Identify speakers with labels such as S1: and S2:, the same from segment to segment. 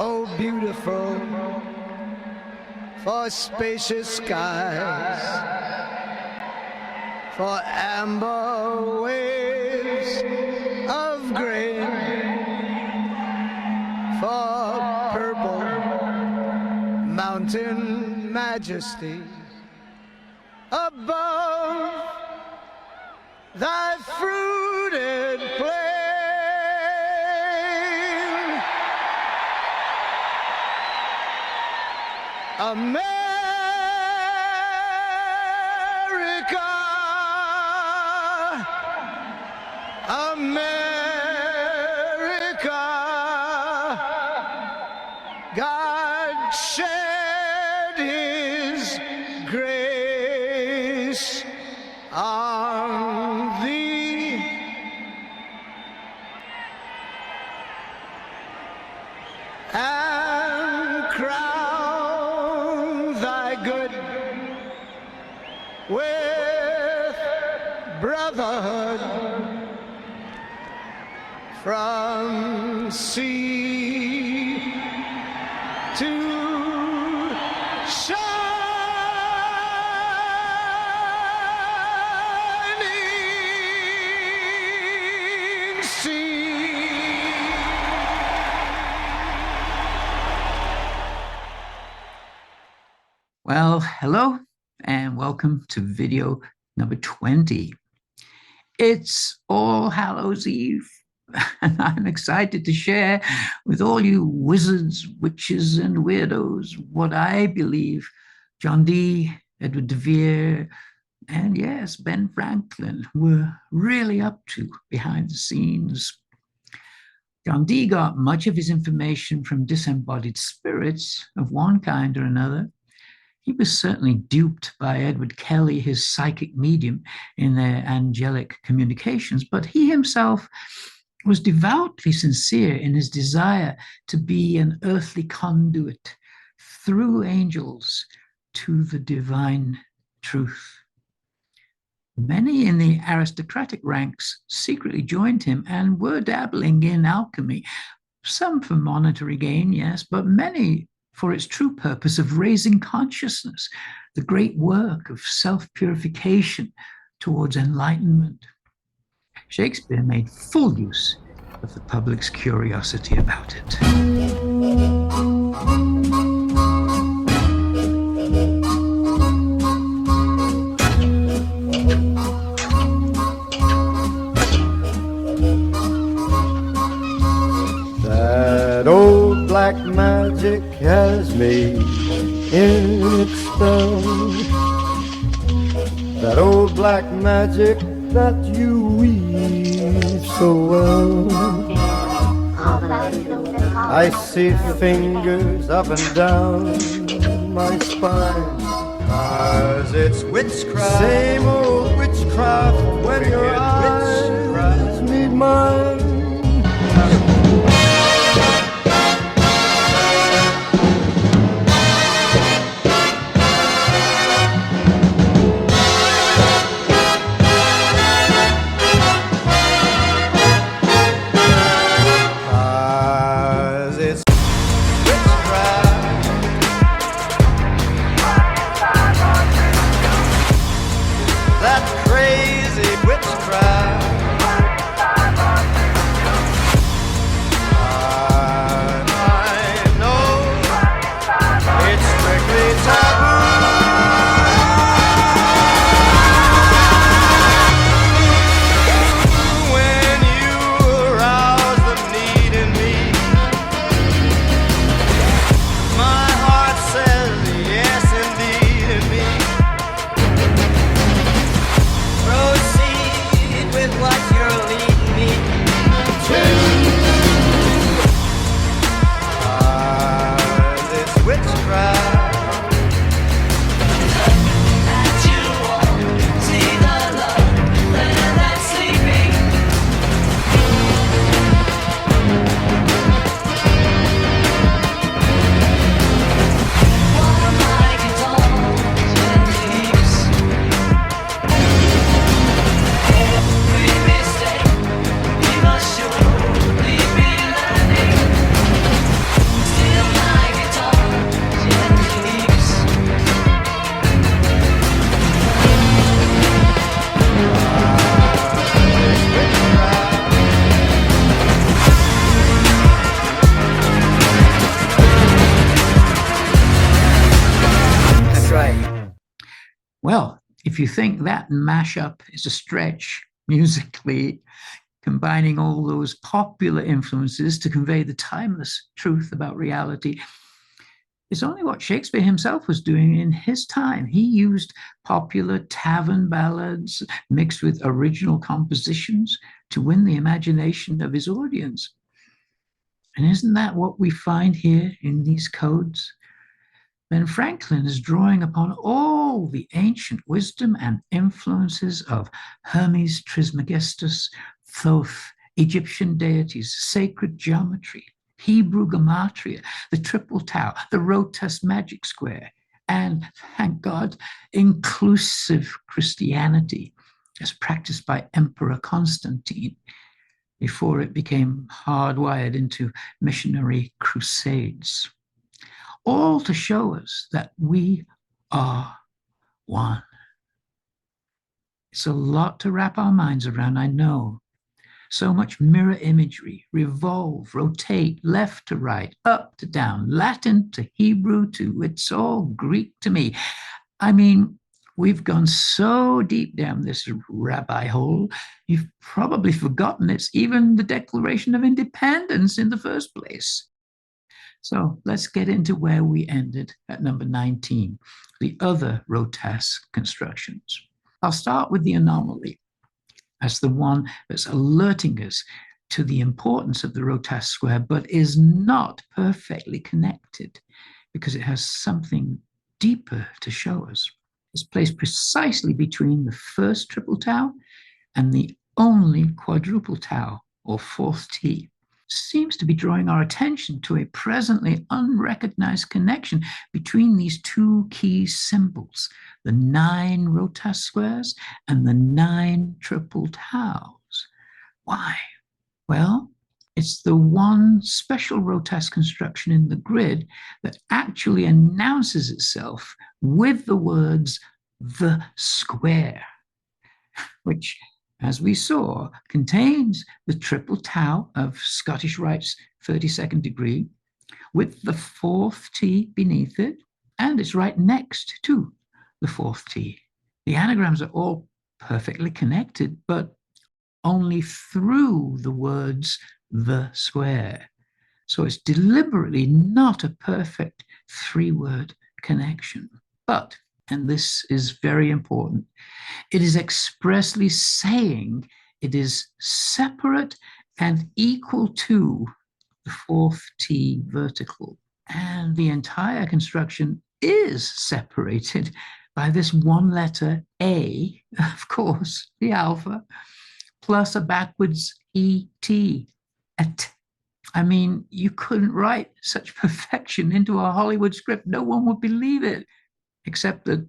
S1: oh beautiful, for spacious skies, for amber waves of grain, for purple mountain majesty above thy fruited plain. America, America, God shed his grace on thee. And crown thy good with brotherhood from sea to shining sea.
S2: Well, hello and welcome to video number 20. It's All Hallows Eve, and I'm excited to share with all you wizards, witches, and weirdos what I believe John Dee, Edward de Vere, and yes, Ben Franklin were really up to behind the scenes. John Dee got much of his information from disembodied spirits of one kind or another. He was certainly duped by Edward Kelly, his psychic medium, in their angelic communications, but he himself was devoutly sincere in his desire to be an earthly conduit through angels to the divine truth. Many in the aristocratic ranks secretly joined him and were dabbling in alchemy, some for monetary gain, yes, but many for its true purpose of raising consciousness, the great work of self-purification towards enlightenment. Shakespeare made full use of the public's curiosity about it.
S1: That old black magic has me in its spell. That old black magic that you weave so well. I see fingers up and down my spine. 'Cause it's witchcraft, same old witchcraft when your eyes meet mine.
S2: If you think that mashup is a stretch musically, combining all those popular influences to convey the timeless truth about reality, it's only what Shakespeare himself was doing in his time. He used popular tavern ballads mixed with original compositions to win the imagination of his audience. And isn't that what we find here in these codes? Ben Franklin is drawing upon all the ancient wisdom and influences of Hermes Trismegistus, Thoth, Egyptian deities, sacred geometry, Hebrew gematria, the triple tau, the Rotas magic square, and, thank God, inclusive Christianity as practiced by Emperor Constantine before it became hardwired into missionary crusades. All to show us that we are one. It's a lot to wrap our minds around, I know. So much mirror imagery, revolve, rotate, left to right, up to down, Latin to Hebrew to it's all Greek to me. I mean, we've gone so deep down this rabbi hole, you've probably forgotten it's even the Declaration of Independence in the first place. So let's get into where we ended at number 19, the other Rotas constructions. I'll start with the anomaly as the one that's alerting us to the importance of the Rotas square, but is not perfectly connected because it has something deeper to show us. It's placed precisely between the first triple tau and the only quadruple tau, or fourth T. Seems to be drawing our attention to a presently unrecognized connection between these two key symbols, the 9 Rotas squares and the 9 triple taus. Why? Well, it's the one special Rotas construction in the grid that actually announces itself with the words the square, which, as we saw, contains the triple tau of Scottish Rite's 32nd degree with the fourth T beneath it, and it's right next to the fourth T. The anagrams are all perfectly connected, but only through the words the square. So it's deliberately not a perfect 3-word connection. But, and this is very important, it is expressly saying it is separate and equal to the fourth T vertical. And the entire construction is separated by this one letter A, of course, the alpha, plus a backwards ET, et. I mean, you couldn't write such perfection into a Hollywood script. No one would believe it, except that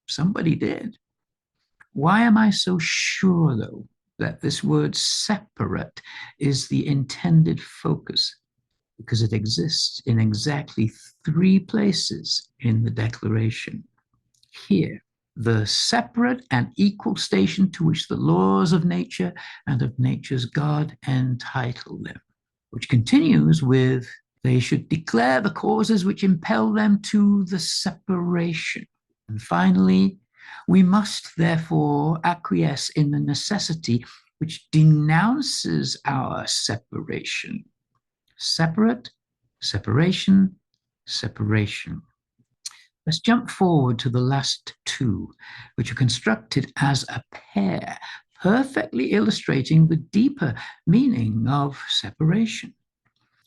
S2: somebody did. Why am I so sure, though, that this word separate is the intended focus? Because it exists in exactly 3 places in the Declaration. Here, the separate and equal station to which the laws of nature and of nature's God entitle them, which continues with, they should declare the causes which impel them to the separation. And finally, we must therefore acquiesce in the necessity which denounces our separation. Separate, separation, separation. Let's jump forward to the last 2, which are constructed as a pair, perfectly illustrating the deeper meaning of separation.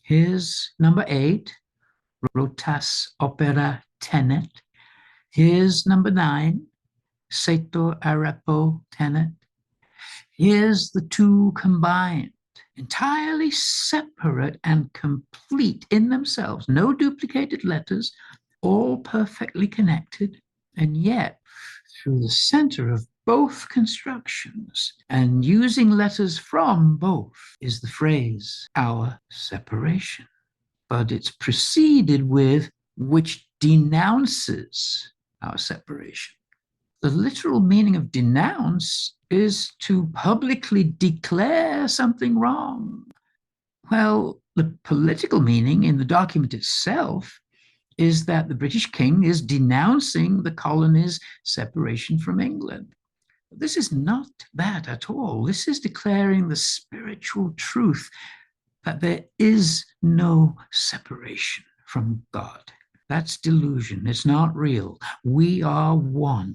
S2: Here's number 8, Rotas opera tenet. Here's number 9, Setor arapo tenet. Here's the 2 combined, entirely separate and complete in themselves, no duplicated letters, all perfectly connected, and yet through the center of both constructions and using letters from both is the phrase, our separation. But it's preceded with which denounces our separation. The literal meaning of denounce is to publicly declare something wrong. Well, the political meaning in the document itself is that the British king is denouncing the colony's separation from England. This is not that at all. This is declaring the spiritual truth that there is no separation from God. That's delusion. It's not real. We are one.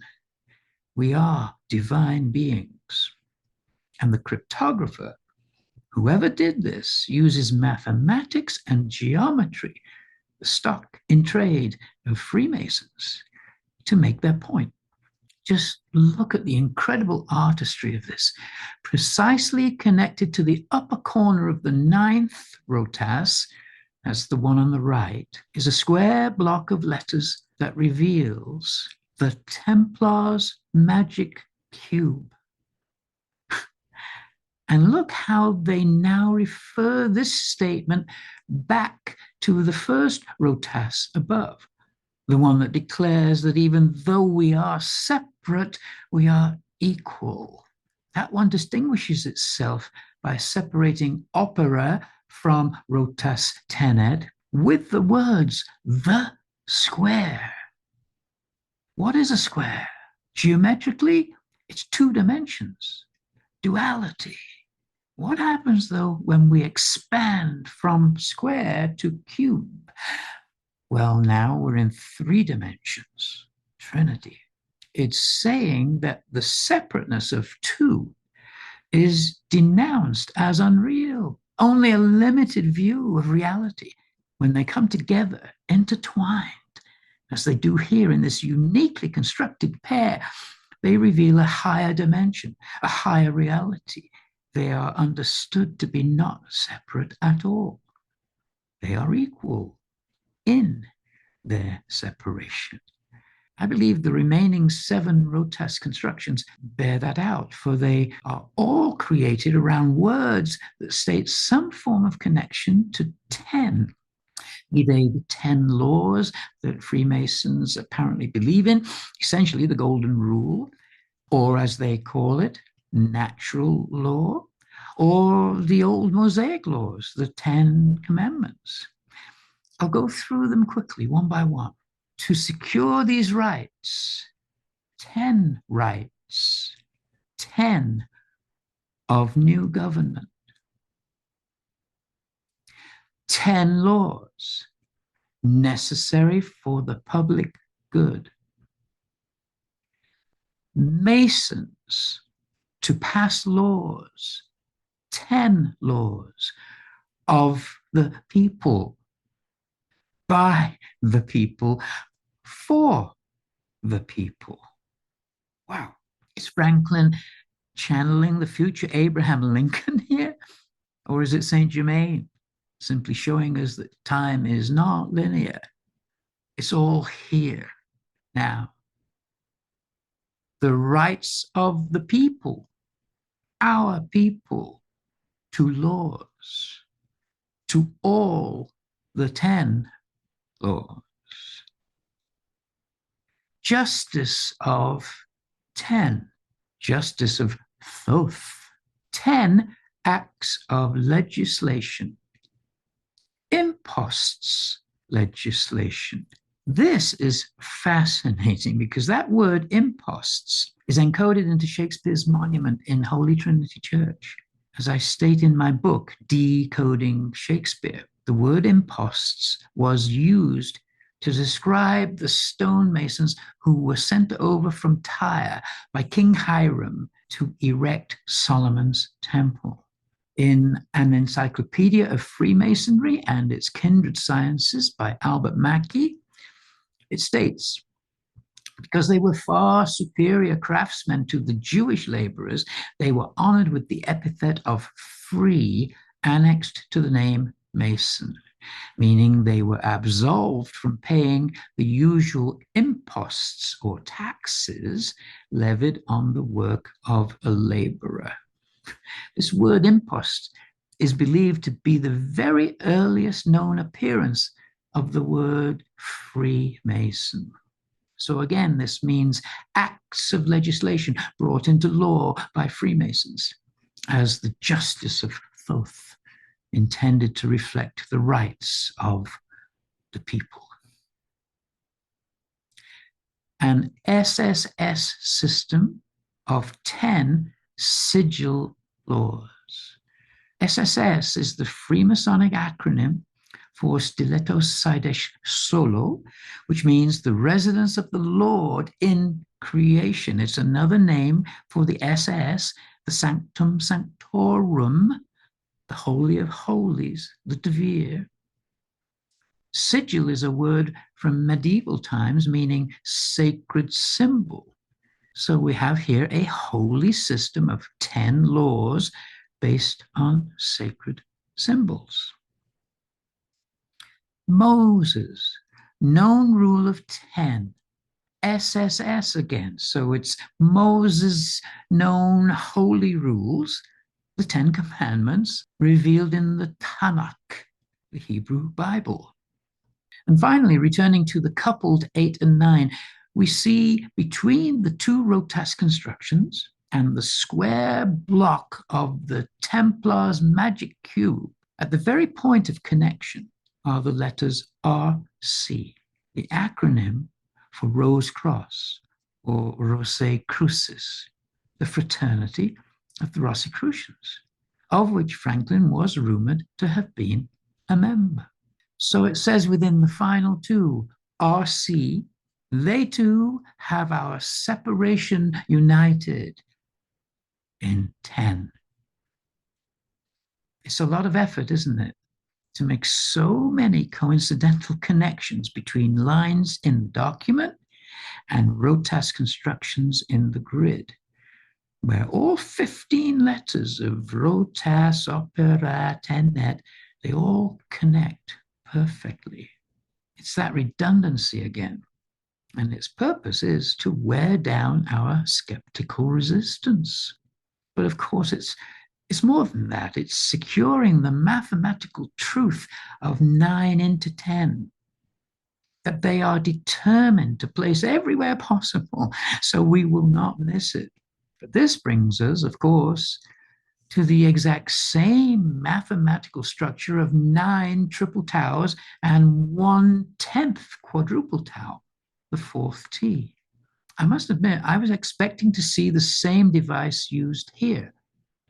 S2: We are divine beings. And the cryptographer, whoever did this, uses mathematics and geometry, the stock in trade of Freemasons, to make their point. Just look at the incredible artistry of this. Precisely connected to the upper corner of the 9th rotas, that's the one on the right, is a square block of letters that reveals the Templar's magic cube. And look how they now refer this statement back to the first rotas above, the one that declares that even though we are separate, we are equal. That one distinguishes itself by separating opera from rotas tenet with the words, the square. What is a square? Geometrically, it's 2 dimensions, duality. What happens, though, when we expand from square to cube? Well, now we're in 3 dimensions, Trinity. It's saying that the separateness of 2 is denounced as unreal. Only a limited view of reality. When they come together, intertwined, as they do here in this uniquely constructed pair, they reveal a higher dimension, a higher reality. They are understood to be not separate at all. They are equal in their separation. I believe the remaining 7 rotas constructions bear that out, for they are all created around words that state some form of connection to 10. Be they the 10 laws that Freemasons apparently believe in, essentially the Golden Rule, or as they call it, natural law, or the old Mosaic laws, the 10 Commandments. I'll go through them quickly, one by one. To secure these rights, 10 rights, 10 of new government, 10 laws necessary for the public good. Masons to pass laws, 10 laws of the people, by the people, for the people. Wow. Is Franklin channeling the future Abraham Lincoln here? Or is it Saint Germain simply showing us that time is not linear? It's all here now. The rights of the people, our people, to laws, to all the 10 laws. Justice of 10, justice of Thoth, 10 acts of legislation, imposts legislation. This is fascinating because that word imposts is encoded into Shakespeare's monument in Holy Trinity Church. As I state in my book, Decoding Shakespeare, the word imposts was used to describe the stonemasons who were sent over from Tyre by King Hiram to erect Solomon's temple. In an encyclopedia of Freemasonry and its kindred sciences by Albert Mackey, it states, because they were far superior craftsmen to the Jewish laborers, they were honored with the epithet of free annexed to the name Mason, meaning they were absolved from paying the usual imposts or taxes levied on the work of a laborer. This word impost is believed to be the very earliest known appearance of the word Freemason. So again, this means acts of legislation brought into law by Freemasons as the justice of Thoth, intended to reflect the rights of the people. an SSS system of 10 sigil laws. SSS is the Freemasonic acronym for Stiletto Sidesh Solo, which means the residence of the Lord in creation. It's another name for the SS, the Sanctum Sanctorum, the Holy of Holies, the Devere. Sigil is a word from medieval times meaning sacred symbol. So we have here a holy system of 10 laws based on sacred symbols. Moses, known rule of 10, SSS again. So it's Moses' known holy rules, the 10 Commandments, revealed in the Tanakh, the Hebrew Bible. And finally, returning to the coupled 8 and 9, we see between the two Rotas constructions and the square block of the Templar's magic cube, at the very point of connection are the letters RC, the acronym for Rose Cross or Rossae Crucis, the fraternity of the Rosicrucians, of which Franklin was rumored to have been a member. So it says within the final two, RC, they too have our separation united in 10. It's a lot of effort, isn't it, to make so many coincidental connections between lines in the document and Rotas constructions in the grid, where all 15 letters of Rotas, Opera, Tenet, they all connect perfectly. It's that redundancy again. And its purpose is to wear down our skeptical resistance. But of course, it's more than that. It's securing the mathematical truth of 9 into 10, that they are determined to place everywhere possible so we will not miss it. But this brings us, of course, to the exact same mathematical structure of 9 triple towers and 1/10 quadruple tau, the fourth T. I must admit, I was expecting to see the same device used here,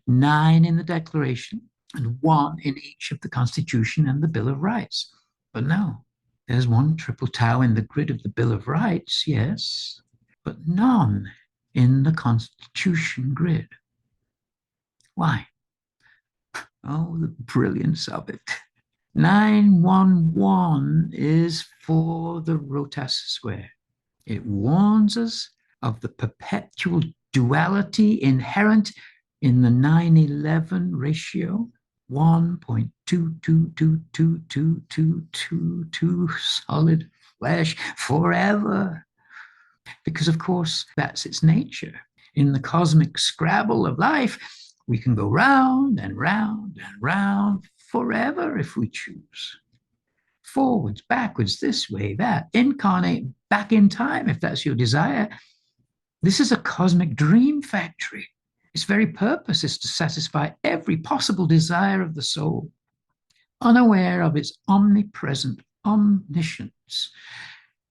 S2: 9 in the Declaration and 1 in each of the Constitution and the Bill of Rights. But no, there's 1 triple tau in the grid of the Bill of Rights, yes, but none in the Constitution grid. Why? Oh, the brilliance of it. 911 is for the Rotas square. It warns us of the perpetual duality inherent in the 911 ratio, 1.22222222 solid flesh forever. Because, of course, that's its nature. In the cosmic scrabble of life, we can go round and round and round forever if we choose. Forwards, backwards, this way, that, incarnate back in time if that's your desire. This is a cosmic dream factory. Its very purpose is to satisfy every possible desire of the soul, unaware of its omnipresent omniscience.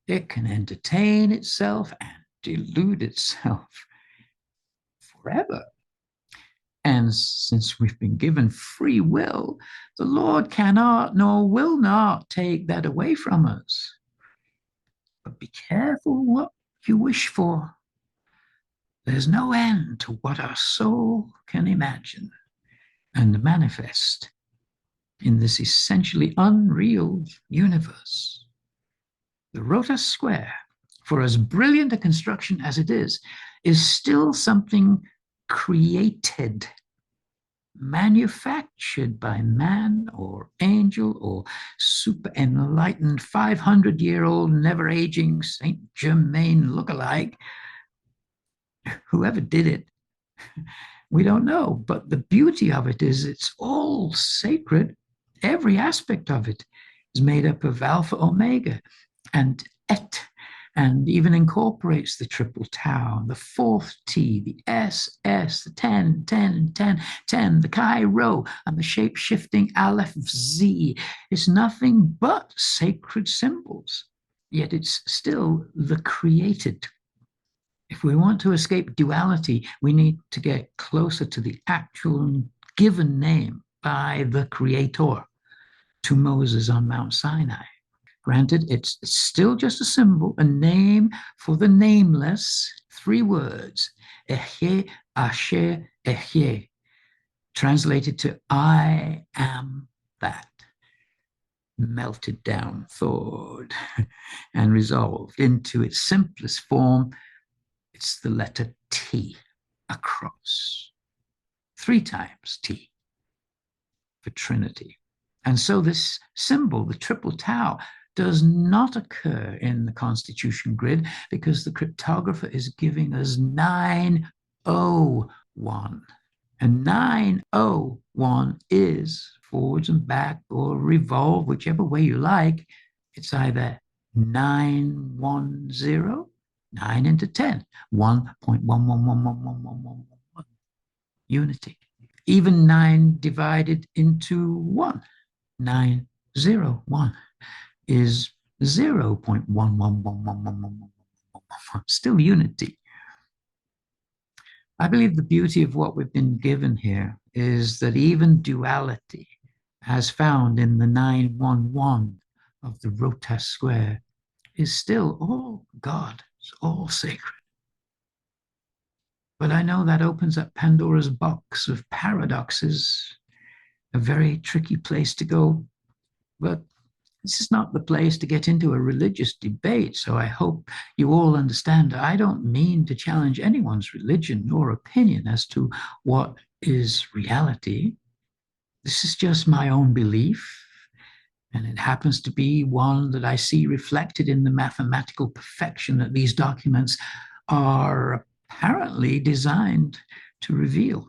S2: It can entertain itself and delude itself forever. And since we've been given free will, the Lord cannot nor will not take that away from us. But be careful what you wish for. There's no end to what our soul can imagine and manifest in this essentially unreal universe. The Rotas square, for as brilliant a construction as it is still something created, manufactured by man or angel or super enlightened 500-year-old never-aging Saint Germain lookalike. Whoever did it, we don't know. But the beauty of it is it's all sacred. Every aspect of it is made up of alpha, omega, and et, and even incorporates the triple tau, the fourth T, the SS, the 10, 10, 10, 10, the Chi Rho, and the shape-shifting Aleph Z. It's nothing but sacred symbols. yet it's still the created. If we want to escape duality, we need to get closer to the actual given name by the Creator to Moses on Mount Sinai. Granted, it's still just a symbol, a name for the nameless, 3 words, Ehyeh, Asher, Ehyeh, translated to I am that, melted down, thawed, and resolved into its simplest form. It's the letter T, a cross, 3 times T for Trinity. And so this symbol, the triple tau, does not occur in the Constitution grid because the cryptographer is giving us 901. And 901 is forwards and back or revolve, whichever way you like. It's either 910, 9 into 10, 1.11111111, unity. Even 9 divided into 1, 901, is 0.11111111, still unity. I believe the beauty of what we've been given here is that even duality, as found in the 911 of the Rotas square, is still all God, it's all sacred. But I know that opens up Pandora's box of paradoxes, a very tricky place to go. But this is not the place to get into a religious debate, so I hope you all understand I don't mean to challenge anyone's religion or opinion as to what is reality. This is just my own belief, and it happens to be one that I see reflected in the mathematical perfection that these documents are apparently designed to reveal.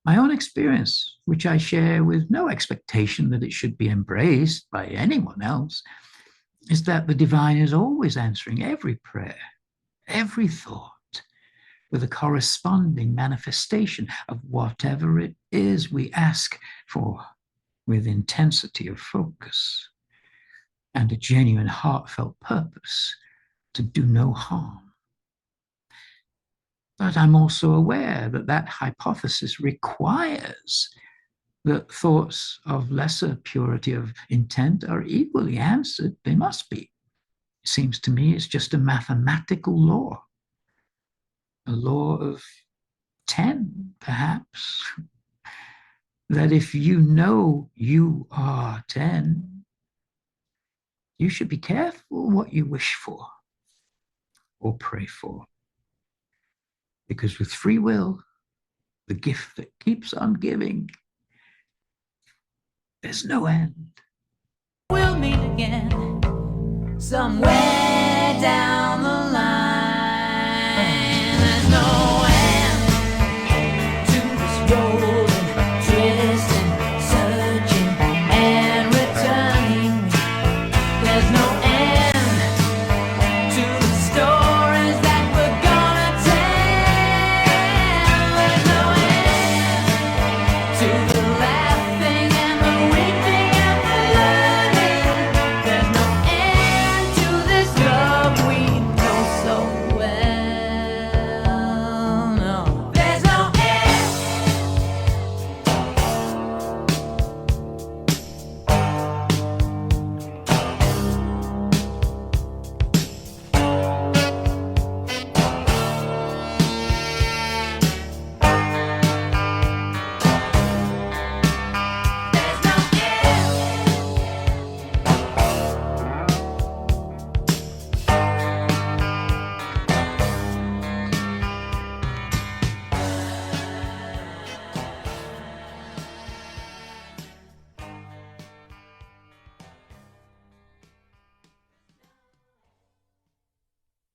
S2: My own experience, which I share with no expectation that it should be embraced by anyone else, is that the divine is always answering every prayer, every thought, with a corresponding manifestation of whatever it is we ask for, with intensity of focus and a genuine heartfelt purpose to do no harm. But I'm also aware that that hypothesis requires that thoughts of lesser purity of intent are equally answered. They must be. It seems to me it's just a mathematical law, a law of 10, perhaps, that if you know you are 10, you should be careful what you wish for or pray for. Because with free will, the gift that keeps on giving, there's no end.
S3: We'll meet again somewhere down